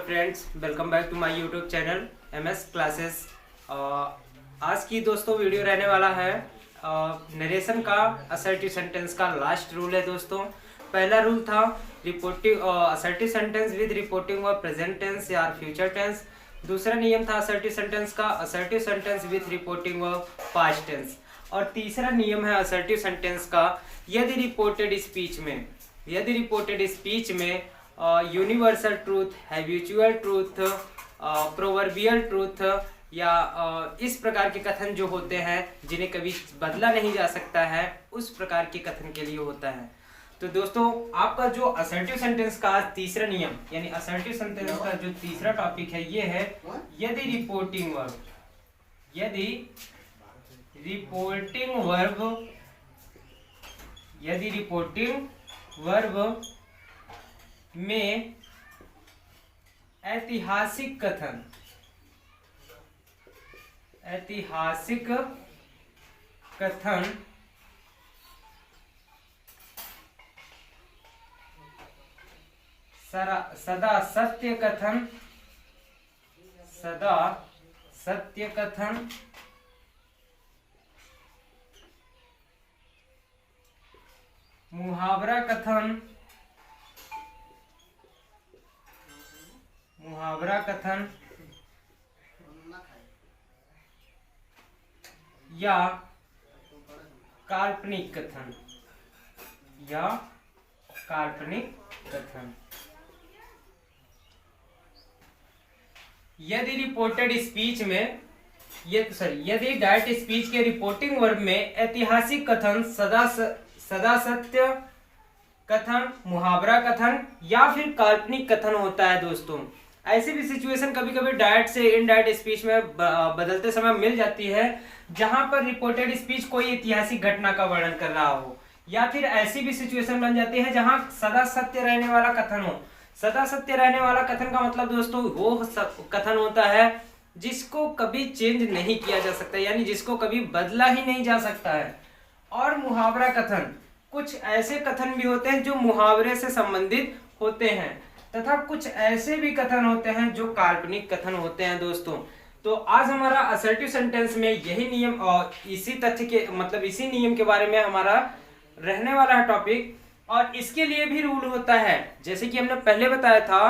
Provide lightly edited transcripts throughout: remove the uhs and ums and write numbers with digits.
Friends, welcome back to my YouTube channel MS classes. आज की दोस्तों वीडियो रहने वाला है नरेशन का असर्टिव सेंटेंस का लास्ट रूल है दोस्तों। पहला रूल था reportive assertive sentence with reporting verb present tense या फ्यूचर टेंस। दूसरा नियम था असर्टिव सेंटेंस का assertive sentence with reporting verb past tense. और तीसरा नियम है असर्टिव सेंटेंस का यदि रिपोर्टेड स्पीच में universal truth, habitual truth, proverbial truth या इस प्रकार के कथन जो होते हैं जिन्हें कभी बदला नहीं जा सकता है, उस प्रकार के कथन के लिए होता है। तो दोस्तों, आपका जो असर्टिव सेंटेंस का तीसरा नियम यानी असर्टिव सेंटेंस का जो तीसरा टॉपिक है ये है यदि रिपोर्टिंग वर्ब में ऐतिहासिक कथन सदा सत्य कथन मुहावरा कथन या काल्पनिक कथन यदि रिपोर्टेड स्पीच में यदि डायरेक्ट स्पीच के रिपोर्टिंग वर्ब में ऐतिहासिक कथन, सदा सत्य कथन, मुहावरा कथन या फिर काल्पनिक कथन होता है दोस्तों, ऐसी भी सिचुएशन कभी कभी डायरेक्ट से इनडायरेक्ट स्पीच में बदलते समय मिल जाती है, जहां पर रिपोर्टेड स्पीच कोई ऐतिहासिक घटना का वर्णन कर रहा हो, या फिर ऐसी भी सिचुएशन बन जाती है जहां सदा सत्य रहने वाला कथन हो। सदा सत्य रहने वाला कथन का मतलब दोस्तों वो कथन होता है जिसको कभी चेंज नहीं किया जा सकता, यानी जिसको कभी बदला ही नहीं जा सकता है। और मुहावरा कथन, कुछ ऐसे कथन भी होते हैं जो मुहावरे से संबंधित होते हैं, तथा कुछ ऐसे भी कथन होते हैं जो काल्पनिक कथन होते हैं दोस्तों। तो आज हमारा असर्टिव सेंटेंस में यही नियम और इसी तथ्य के मतलब इसी नियम के बारे में हमारा रहने वाला है टॉपिक। और इसके लिए भी रूल होता है, जैसे कि हमने पहले बताया था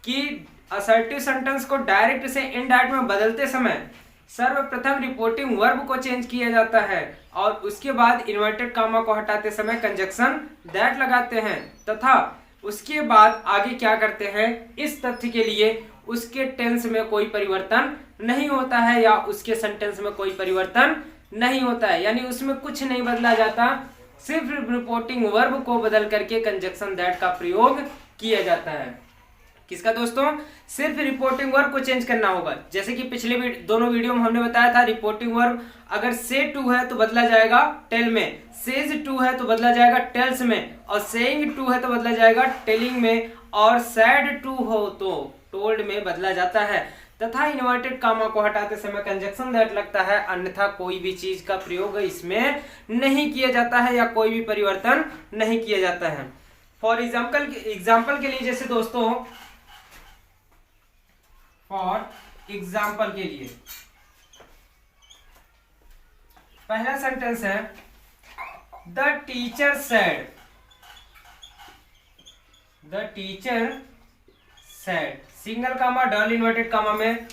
कि असर्टिव सेंटेंस को डायरेक्ट से इनडायरेक्ट में बदलते समय सर्वप्रथम रिपोर्टिंग वर्ब को चेंज किया जाता है और उसके बाद इन्वर्टेड कामा को हटाते समय कंजक्शन दैट लगाते हैं, तथा उसके बाद आगे क्या करते हैं, इस तथ्य के लिए उसके टेंस में कोई परिवर्तन नहीं होता है या उसके सेंटेंस में कोई परिवर्तन नहीं होता है, यानी उसमें कुछ नहीं बदला जाता, सिर्फ रिपोर्टिंग वर्ब को बदल करके कंजक्शन दैट का प्रयोग किया जाता है। किसका दोस्तों? सिर्फ रिपोर्टिंग वर्ब को चेंज करना होगा। जैसे कि पिछले दोनों वीडियो में हमने बताया था, रिपोर्टिंग वर्ब अगर से टू है तो बदला जाएगा टेल में, सेज टू है तो बदला जाएगा टेल्स में, और सेइंग टू है तो बदला जाएगा टेलिंग में, और सैड टू हो तो टोल्ड में बदला जाता है, तथा इन्वर्टेड कामा को हटाते समय कंजक्शन दैट लगता है, अन्यथा कोई भी चीज का प्रयोग इसमें नहीं किया जाता है या कोई भी परिवर्तन नहीं किया जाता है। फॉर एग्जाम्पल के लिए जैसे दोस्तों के लिए पहला सेंटेंस है the teacher said, single comma double inverted comma में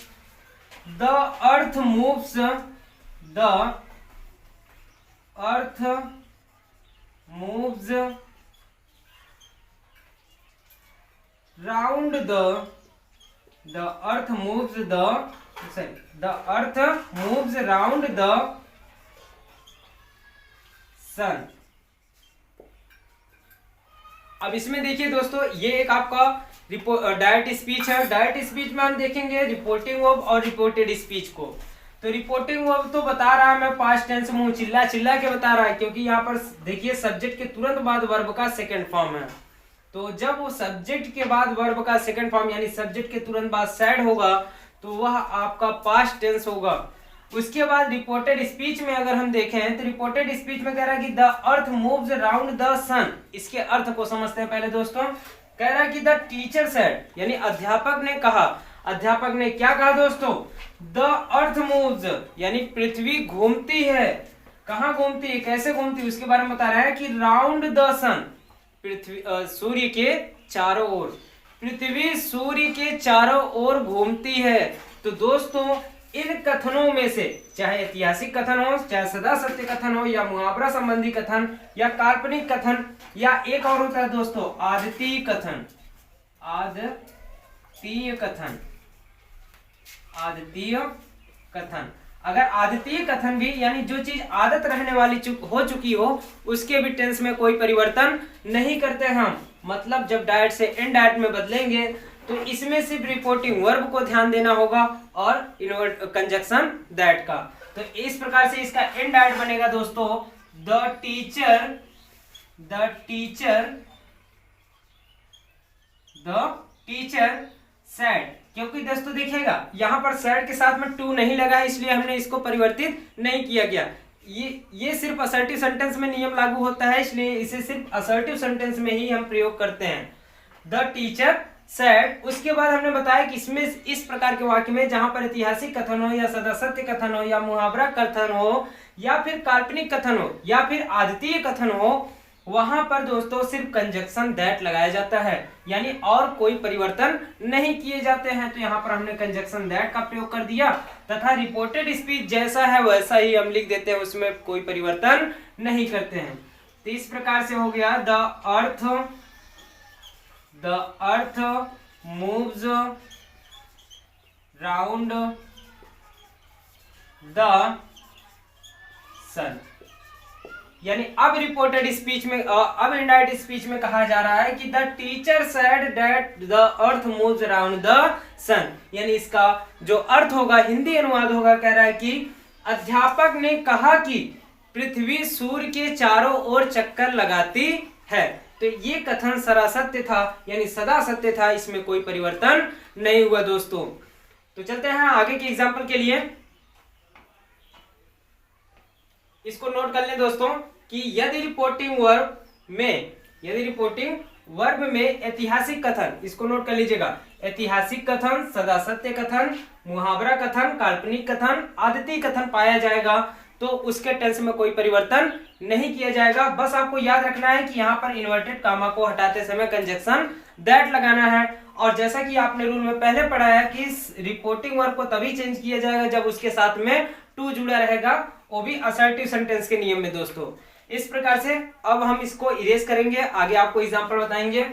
the earth moves round the earth moves round the sun। अब इसमें देखिए दोस्तों, ये एक आपका डायरेक्ट स्पीच है। डायरेक्ट स्पीच में हम देखेंगे रिपोर्टिंग वर्ब और रिपोर्टेड स्पीच को। तो रिपोर्टिंग वर्ब तो बता रहा है मैं पास्ट टेंस मुंह चिल्ला चिल्ला के बता रहा है, क्योंकि यहाँ पर देखिए सब्जेक्ट के तुरंत बाद वर्ब का सेकंड फॉर्म है। तो जब वो सब्जेक्ट के बाद वर्ब का सेकंड फॉर्म यानी सब्जेक्ट के तुरंत बाद सैड होगा तो वह आपका पास्ट टेंस होगा। उसके बाद रिपोर्टेड स्पीच में अगर हम देखें तो रिपोर्टेड स्पीच में कह रहा है कि the earth moves around the sun. इसके अर्थ को समझते हैं पहले दोस्तों। कह रहा है कि द टीचर सेड, यानी अध्यापक ने कहा। अध्यापक ने क्या कहा दोस्तों? द अर्थ मूव्स, यानी पृथ्वी घूमती है। कहाँ घूमती है, कैसे घूमती है, उसके बारे में बता रहा है कि राउंड द सन, पृथ्वी सूर्य के चारों ओर, पृथ्वी सूर्य के चारों ओर घूमती है। तो दोस्तों इन कथनों में से, चाहे ऐतिहासिक कथन हो, चाहे सदा सत्य कथन हो, या मुहावरा संबंधी कथन, या काल्पनिक कथन, या एक और होता है दोस्तों आदतीय कथन। आदतीय कथन, आदतीय कथन। अगर आदतीय कथन भी, यानी जो चीज आदत रहने वाली हो चुकी हो, उसके भी टेंस में कोई परिवर्तन नहीं करते हम। मतलब जब डायरेक्ट से इनडायरेक्ट में बदलेंगे तो इसमें सिर्फ रिपोर्टिंग वर्ब को ध्यान देना होगा और कंजक्शन दैट का। तो इस प्रकार से इसका इनडायरेक्ट बनेगा दोस्तों द टीचर सेड। क्योंकि दोस्तों देखिएगा यहां पर सेड के साथ में टू नहीं लगा है, इसलिए हमने इसको परिवर्तित नहीं किया गया। ये सिर्फ असर्टिव सेंटेंस में नियम लागू होता है, इसलिए इसे सिर्फ असर्टिव सेंटेंस में ही हम प्रयोग करते हैं। The teacher said. उसके बाद हमने बताया कि इसमें इस प्रकार के वाक्य में जहां पर ऐतिहासिक कथन हो, या सदा सत्य कथन हो, या मुहावरा कथन हो, या फिर काल्पनिक कथन हो, या फिर आदतीय कथन हो, वहां पर दोस्तों सिर्फ कंजक्शन दैट लगाया जाता है, यानी और कोई परिवर्तन नहीं किए जाते हैं। तो यहाँ पर हमने कंजक्शन दैट का प्रयोग कर दिया, तथा रिपोर्टेड स्पीच जैसा है वैसा ही हम लिख देते हैं, उसमें कोई परिवर्तन नहीं करते हैं। तो इस प्रकार से हो गया the earth moves round the sun. यानी अब रिपोर्टेड स्पीच में, अब इनडायरेक्ट स्पीच में कहा जा रहा है कि the teacher said that the earth moves around the sun. यानी इसका जो अर्थ होगा, हिंदी अनुवाद होगा, कह रहा है कि अध्यापक ने कहा कि पृथ्वी सूर्य के चारों ओर चक्कर लगाती है। तो ये कथन सरासत्य था, यानी सदा सत्य था, इसमें कोई परिवर्तन नहीं हुआ दोस्तों। तो चलते हैं आगे के एग्जाम्पल के लिए। इसको नोट कर लें दोस्तों कि यदि रिपोर्टिंग वर्ब में ऐतिहासिक कथन, इसको नोट कर लीजिएगा, ऐतिहासिक कथन, सदा सत्य कथन, मुहावरा कथन, काल्पनिक कथन, आदतीय कथन पाया जाएगा तो उसके टेंस में कोई परिवर्तन नहीं किया जाएगा। बस आपको याद रखना है कि यहाँ पर इन्वर्टेड कामा को हटाते समय कंजक्शन दैट लगाना है। और जैसा कि आपने रूल में पहले पढ़ा है कि रिपोर्टिंग वर्ब को तभी चेंज किया जाएगा जब उसके साथ में टू जुड़ा रहेगा, वो भी असर्टिव सेंटेंस के नियम में दोस्तों। इस प्रकार से अब हम इसको इरेज करेंगे, आगे आपको एग्जांपल बताएंगे।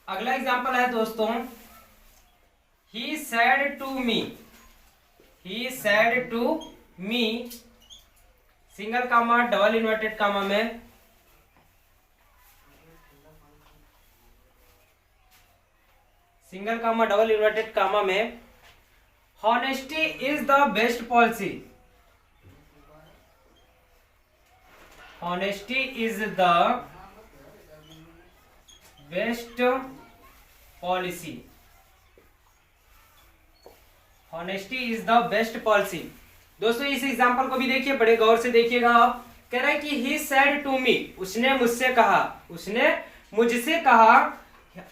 अगला एग्जांपल है दोस्तों, he said to me, single comma double inverted comma में, single comma double inverted comma में, honesty is the best policy, honesty is the best policy, honesty is the best policy. दोस्तों इस example को भी देखिए, बड़े गौर से देखिएगा आप। कह रहा है कि he said to me, उसने मुझसे कहा, उसने मुझसे कहा,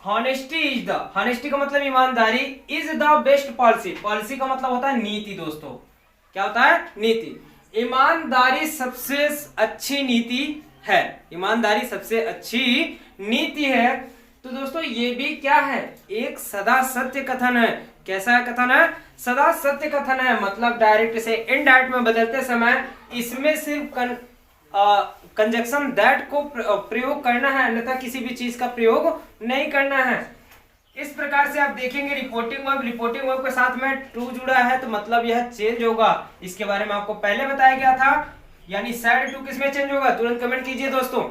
honesty is the, honesty का मतलब ईमानदारी, is the best policy, policy का मतलब होता है नीति दोस्तों। क्या होता है? नीति। ईमानदारी सबसे अच्छी नीति है, ईमानदारी सबसे अच्छी नीति है। तो दोस्तों ये भी क्या है? एक सदा सत्य कथन है। कैसा कथन है? सदा सत्य कथन है। मतलब डायरेक्ट से इनडायरेक्ट में बदलते समय इसमें सिर्फ कंजक्शन दैट को प्रयोग करना है, अन्यथा किसी भी चीज का प्रयोग नहीं करना है। इस प्रकार से आप देखेंगे रिपोर्टिंग वर्ब के साथ में टू जुड़ा है तो मतलब यह चेंज होगा। इसके बारे में आपको पहले बताया गया था। यानी सैड टू किसमें चेंज होगा? तुरंत कमेंट कीजिए दोस्तों।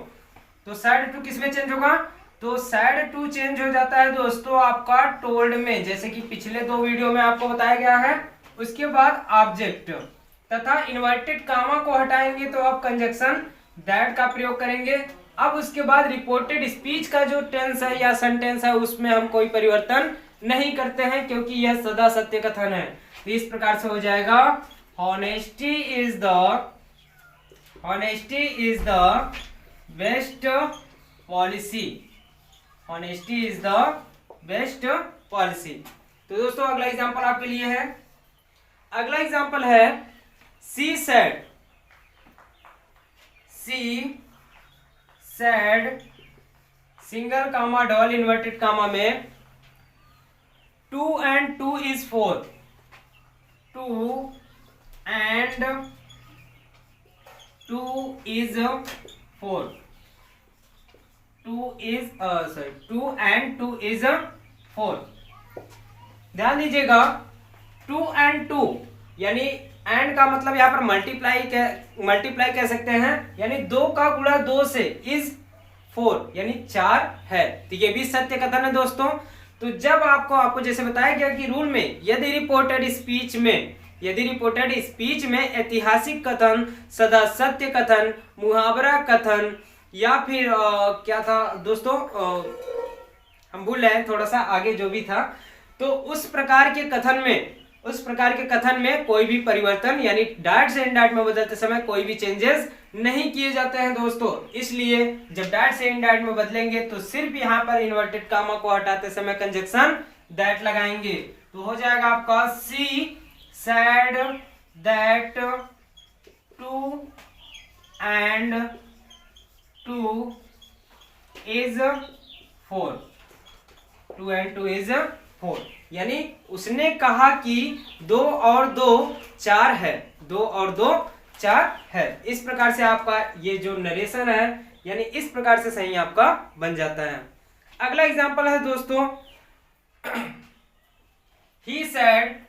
तो सैड टू किसमें चेंज होगा? तो सैड टू चेंज हो जाता है दोस्तों आपका टोल्ड में, जैसे कि पिछले दो वीडियो में आपको बताया गया है। उसके बाद ऑब्जेक्ट तथा इन्वर्टेड कामा को हटाएंगे तो आप कंजक्शन दैट का प्रयोग करेंगे। अब उसके बाद रिपोर्टेड स्पीच का जो टेंस है या सेंटेंस है उसमें हम कोई परिवर्तन नहीं करते हैं क्योंकि यह सदा सत्य कथन है। तो इस प्रकार से हो जाएगा honesty is the best policy. Honesty is the best policy. तो दोस्तों अगला एग्जांपल आपके लिए है। अगला एग्जांपल है सी sad single comma double inverted comma में 2 and 2 is 4। 2 and 2 is 4। 2 and 2 is 4। ध्यान दीजिएगा 2 and 2 यानी एंड का मतलब यहाँ पर मल्टीप्लाई कह सकते हैं, यानी 2 का गुणा 2 से इज 4 यानी 4 है। तो ये भी सत्य कथन है दोस्तों। तो जब आपको जैसे बताया गया कि रूल में यदि रिपोर्टेड स्पीच में ऐतिहासिक कथन, सदा सत्य कथन, मुहावरा कथन या फिर क्या था दोस्तों, हम भूल रहे हैं थोड़ा सा आगे जो भी था, तो उस प्रकार के कथन में कोई भी परिवर्तन यानी डायट से इनडायट में बदलते समय कोई भी चेंजेस नहीं किए जाते हैं दोस्तों। इसलिए जब डायट से इनडायट में बदलेंगे तो सिर्फ यहाँ पर इन्वर्टेड कामा को हटाते समय कंजक्शन दैट लगाएंगे। तो हो जाएगा आपका सी sad that 2 and 2 is 4। 2 and 2 is 4 यानी उसने कहा कि 2 और 2 4 है। 2 और 2 4 है। इस प्रकार से आपका ये जो नरेशन है यानी इस प्रकार से सही आपका बन जाता है। अगला एग्जांपल है दोस्तों he said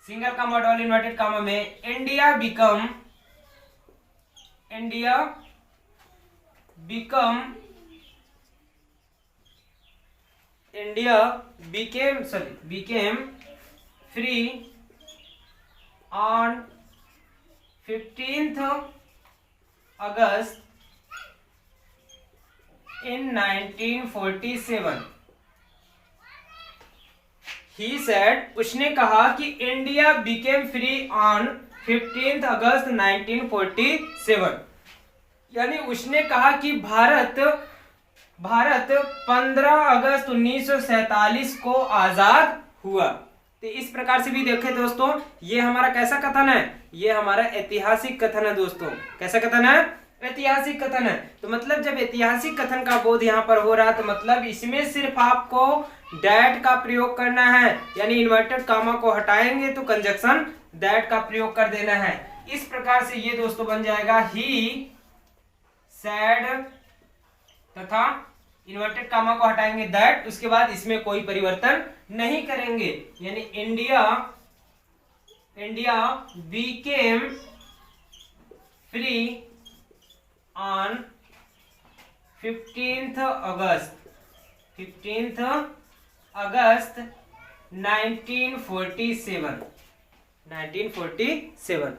single comma double inverted comma में India became free on 15th August in 1947। He said उसने कहा कि India became free on 15th August 1947 यानी उसने कहा कि भारत 15 अगस्त 1947 को आजाद हुआ। तो इस प्रकार से भी देखें दोस्तों, ये हमारा कैसा कथन है, ये हमारा ऐतिहासिक कथन है दोस्तों। कैसा कथन है? ऐतिहासिक कथन है। तो मतलब जब ऐतिहासिक कथन का बोध यहाँ पर हो रहा है तो मतलब इसमें सिर्फ आपको दैट का प्रयोग करना है, यानी इन्वर्टेड कामा को हटाएंगे तो कंजक्शन दैट का प्रयोग कर देना है। इस प्रकार से ये दोस्तों बन जाएगा ही सैड तथा इन्वर्टेड कामा को हटाएंगे दैट, उसके बाद इसमें कोई परिवर्तन नहीं करेंगे, यानी India Beckham free on 15th अगस्त 1947।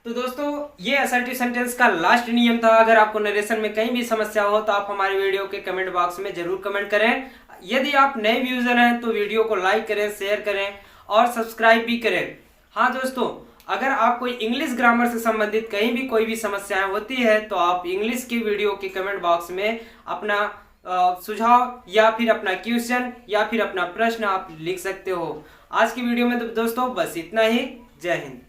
तो दोस्तों ये असर्टिव सेंटेंस का लास्ट नियम था। अगर आपको नरेशन में कहीं भी समस्या हो तो आप हमारे वीडियो के कमेंट बॉक्स में जरूर कमेंट करें। यदि आप नए व्यूजर हैं तो वीडियो को लाइक करें, शेयर करें और सब्सक्राइब भी करें। हाँ दोस्तों, अगर आपको इंग्लिश ग्रामर से संबंधित कहीं भी कोई भी समस्याएं होती है तो आप इंग्लिश की वीडियो के कमेंट बॉक्स में अपना सुझाव या फिर अपना क्वेश्चन या फिर अपना प्रश्न आप लिख सकते हो। आज की वीडियो में तो दोस्तों बस इतना ही। जय हिंद।